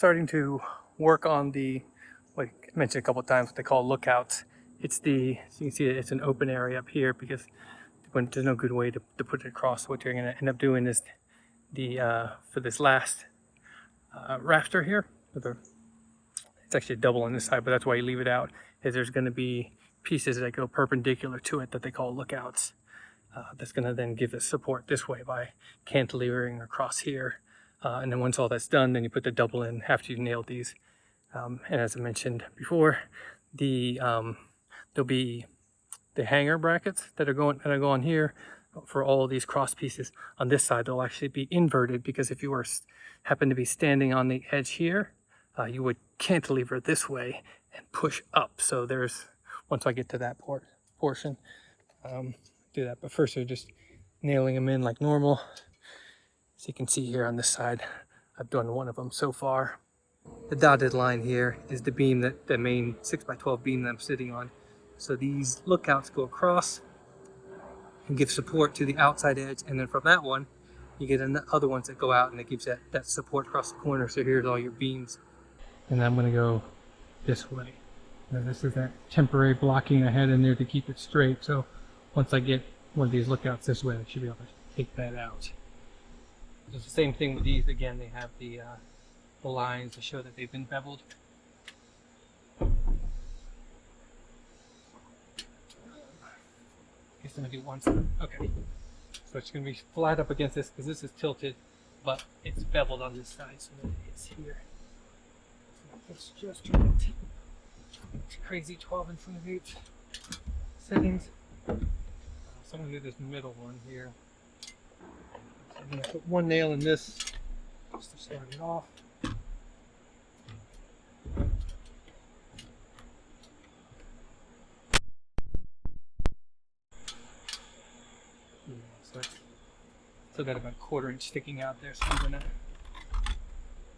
starting to work on the, like I mentioned a couple of times, what they call lookouts. It's the, so you can see it's an open area up here because when there's no good way to put it across. What you're going to end up doing is the for this last rafter here, it's actually a double on this side, but that's why you leave it out, is there's going to be pieces that go perpendicular to it that they call lookouts. That's going to then give it support this way by cantilevering across here. And then once all that's done, then you put the double in after you've nailed these. And as I mentioned before, there'll be the hanger brackets that are going on here for all these cross pieces. On this side, they'll actually be inverted because if you were happen to be standing on the edge here, you would cantilever this way and push up. So there's, once I get to that portion, do that. But first, they're just nailing them in like normal. So you can see here on this side, I've done one of them so far. The dotted line here is the beam, that the main 6x12 beam that I'm sitting on. So these lookouts go across and give support to the outside edge, and then from that one, you get other ones that go out, and it gives that support across the corner. So here's all your beams. And I'm going to go this way. Now this is that temporary blocking I had in there to keep it straight. So once I get one of these lookouts this way, I should be able to take that out. It's the same thing with these. Again, they have the lines to show that they've been beveled. I guess I'm gonna do one side. Okay. So it's gonna be flat up against this because this is tilted, but it's beveled on this side so that it's here. So it's just right. It's crazy 12 and 28 settings. So I'm gonna do this middle one here. So I'm gonna put one nail in this just to start it off. Still got about a 1/4 inch sticking out there, so I'm gonna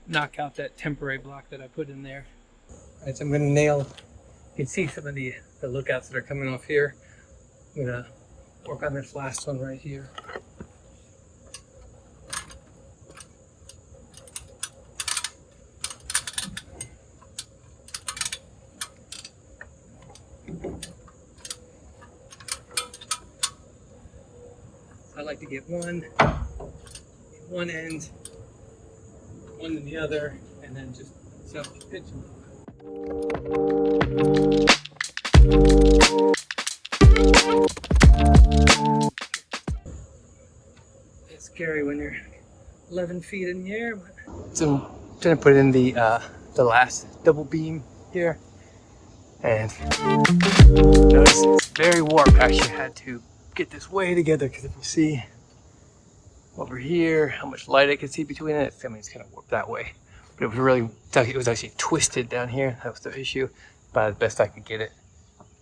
knock out that temporary block that I put in there. All right, so I'm gonna nail, you can see some of the lookouts that are coming off here. I'm gonna work on this last one right here. I like to get one end, one in the other, and then just pinch them. It's scary when you're 11 feet in the air. So I'm trying to put in the last double beam here, and notice it's very warped. I actually had to get this way together because if you see over here how much light I could see between it, I mean, it's kind of warped that way, but it was really, it was actually twisted down here. That was the issue, but as best I could get it.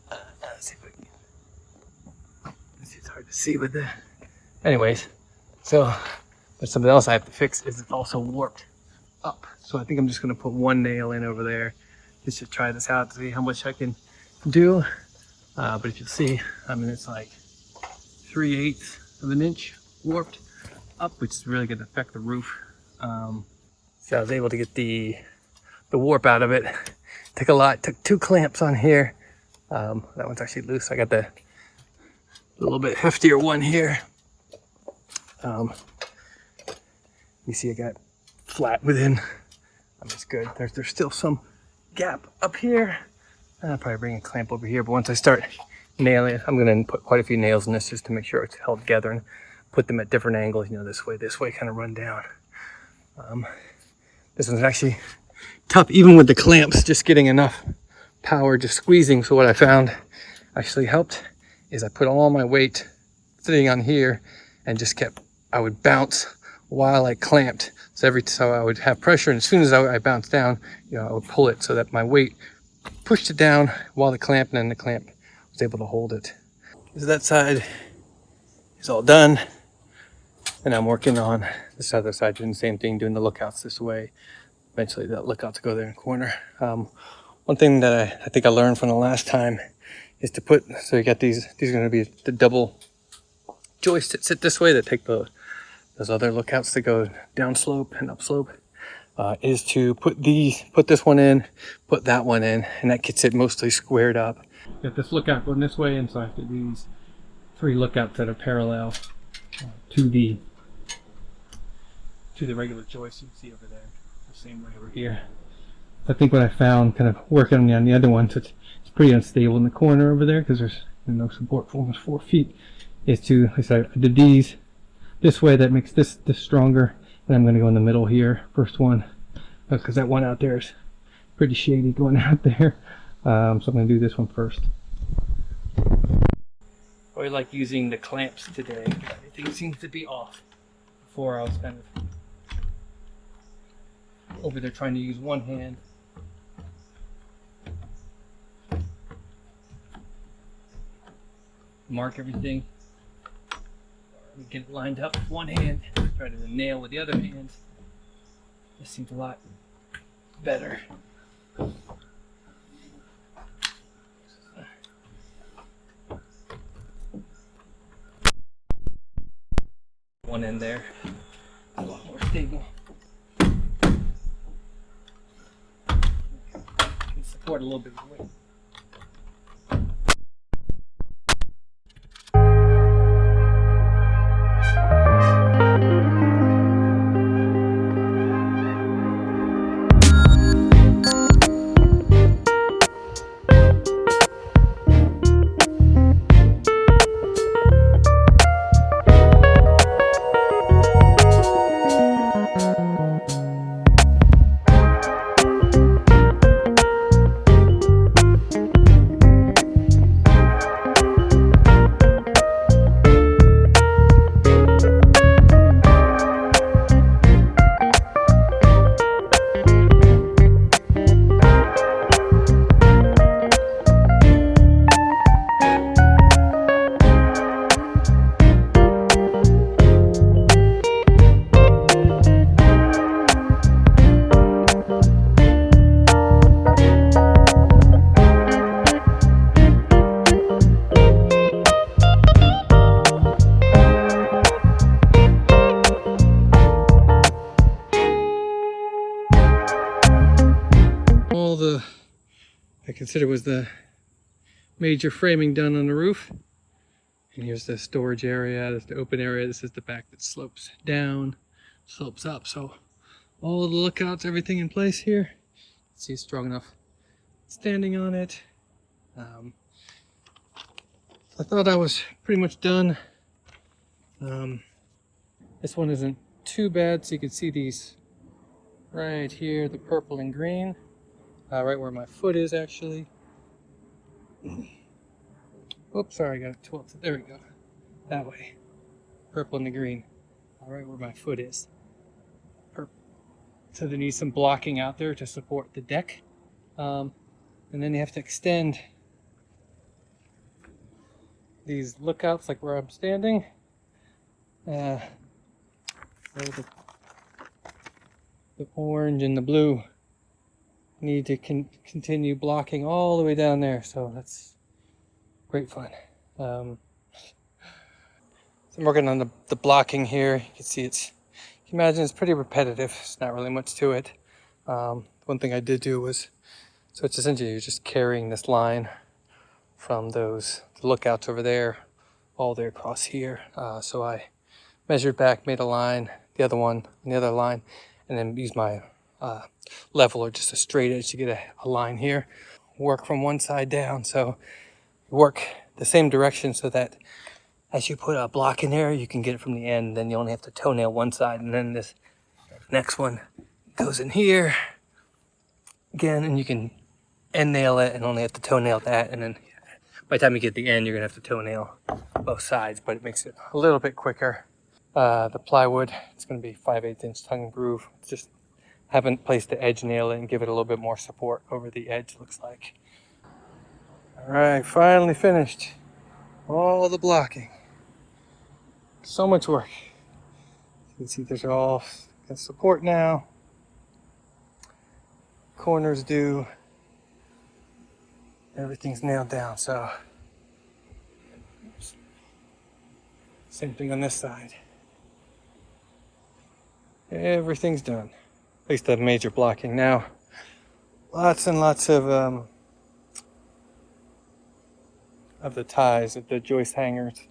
Let's see if we can, it's hard to see with the, anyways. So, but something else I have to fix is it's also warped up. So I think I'm just going to put one nail in over there just to try this out to see how much I can do. But if you see, I mean, it's like 3/8 of an inch warped up, which is really going to affect the roof. So I was able to get the warp out of it. Took a lot, took 2 clamps on here. That one's actually loose. I got the little bit heftier one here. You see I got flat within. I mean, it's good. There's still some gap up here. I'll probably bring a clamp over here, but once I start nailing it, I'm going to put quite a few nails in this just to make sure it's held together and put them at different angles, you know, this way, kind of run down. This one's actually tough, even with the clamps, just getting enough power, just squeezing. So what I found actually helped is I put all my weight sitting on here and just I would bounce while I clamped. So I would have pressure, and as soon as I bounced down, you know, I would pull it so that my weight pushed it down while the clamp, and then the clamp was able to hold it. So that side is all done, and I'm working on this other side, doing the same thing, doing the lookouts this way. Eventually the lookouts go there in the corner. One thing that I think I learned from the last time is to put, so you got these are going to be the double joists that sit this way that take those other lookouts that go down slope and up slope. is to put this one in, put that one in, and that gets it mostly squared up. Got this lookout going this way, and so I have to do these 3 lookouts that are parallel to the regular joist you can see over there, the same way over here. I think what I found kind of working on the other one, so it's pretty unstable in the corner over there because there's no support for almost 4 feet, is to, I did these this way, that makes this stronger, and I'm going to go in the middle here, first one, because that one out there is pretty shady going out there, so I'm going to do this one first. I like using the clamps today. Everything seems to be off. Before I was kind of over there trying to use one hand. Mark everything. Get it lined up with one hand. Try to nail with the other hand. This seems a lot better. One end there. A lot more stable. Can support a little bit of weight. I consider was the major framing done on the roof. And here's the storage area, this is the open area, this is the back that slopes down, slopes up. So all the lookouts, everything in place here. See, it's strong enough standing on it. I thought I was pretty much done. This one isn't too bad, so you can see these right here, the purple and green. Right where my foot is, actually. Oops, sorry, I got it tilted. There we go. That way. Purple and the green. Right where my foot is. Purple. So there needs some blocking out there to support the deck. And then you have to extend these lookouts, like where I'm standing. The orange and the blue need to continue blocking all the way down there, so that's great fun. So I'm working on the blocking here. You can see you can imagine it's pretty repetitive. It's not really much to it. One thing I did do was, so it's essentially you're just carrying this line from the lookouts over there all the way across here. So I measured back, made a line, the other one, and the other line, and then used my level or just a straight edge to get a line here. Work from one side down, so work the same direction so that as you put a block in there, you can get it from the end. Then you only have to toenail one side, and then this next one goes in here again, and you can end nail it and only have to toenail that. And then by the time you get to the end, you're gonna have to toenail both sides, but it makes it a little bit quicker. The plywood, it's gonna be 5/8 inch tongue and groove. It's just haven't placed the edge nail in and give it a little bit more support over the edge, looks like. All right, finally finished. All the blocking. So much work. You can see there's all got support now. Corners do. Everything's nailed down, so. Same thing on this side. Everything's done. at least the major blocking. Now, lots and lots of the ties, of the joist hangers.